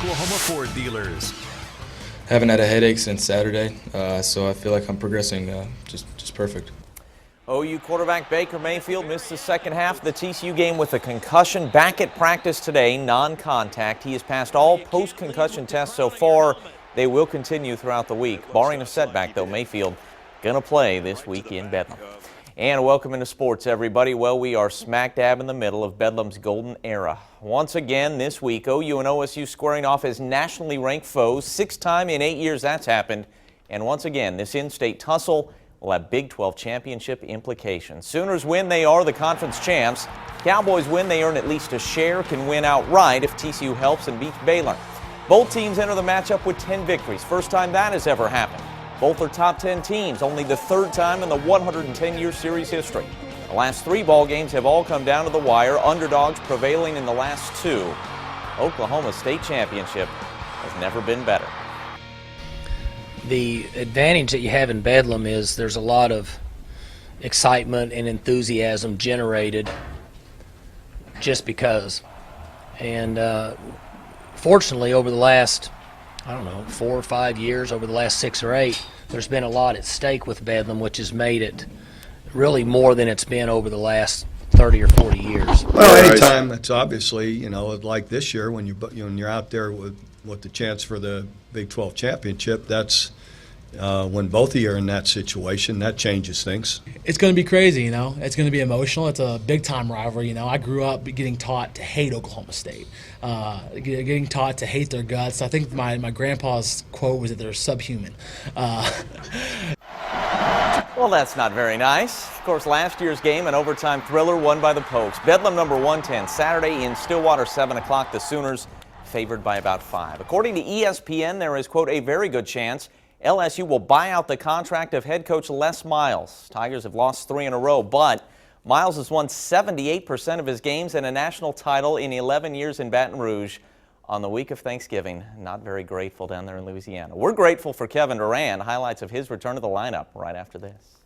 Oklahoma Ford dealers. Haven't had a headache since Saturday, so I feel like I'm progressing just perfect. OU quarterback Baker Mayfield missed the second half of the TCU game with a concussion. Back at practice today, non-contact. He has passed all post-concussion tests so far. They will continue throughout the week. Barring a setback, though, Mayfield going to play this week in Bedlam. And welcome into sports, everybody. Well, we are smack dab in the middle of Bedlam's golden era. Once again this week, OU and OSU squaring off as nationally ranked foes. 6th time in 8 years that's happened. And once again, this in-state tussle will have Big 12 championship implications. Sooners win, they are the conference champs. Cowboys win, they earn at least a share, can win outright if TCU helps and beats Baylor. Both teams enter the matchup with 10 victories. First time that has ever happened. Both are top 10 teams, only the third time in the 110-year series history. The last 3 ball games have all come down to the wire, underdogs prevailing in the last 2. Oklahoma State Championship has never been better. The advantage that you have in Bedlam is there's a lot of excitement and enthusiasm generated just because. And fortunately, over the last, 4 or 5 years, over the last 6 or 8, there's been a lot at stake with Bedlam, which has made it really more than it's been over the last 30 or 40 years. Well, anytime it's obviously, like this year when you're out there with the chance for the Big 12 championship, that's when both of you are in that situation, that changes things. It's going to be crazy, It's going to be emotional. It's a big-time rivalry, I grew up getting taught to hate Oklahoma State, getting taught to hate their guts. I think my grandpa's quote was that they're subhuman. Well, that's not very nice. Of course, last year's game, an overtime thriller won by the Pokes. Bedlam number 110, Saturday in Stillwater, 7 o'clock. The Sooners favored by about 5. According to ESPN, there is, quote, a very good chance LSU will buy out the contract of head coach Les Miles. Tigers have lost 3 in a row, but Miles has won 78% of his games and a national title in 11 years in Baton Rouge on the week of Thanksgiving. Not very grateful down there in Louisiana. We're grateful for Kevin Durant. Highlights of his return to the lineup right after this.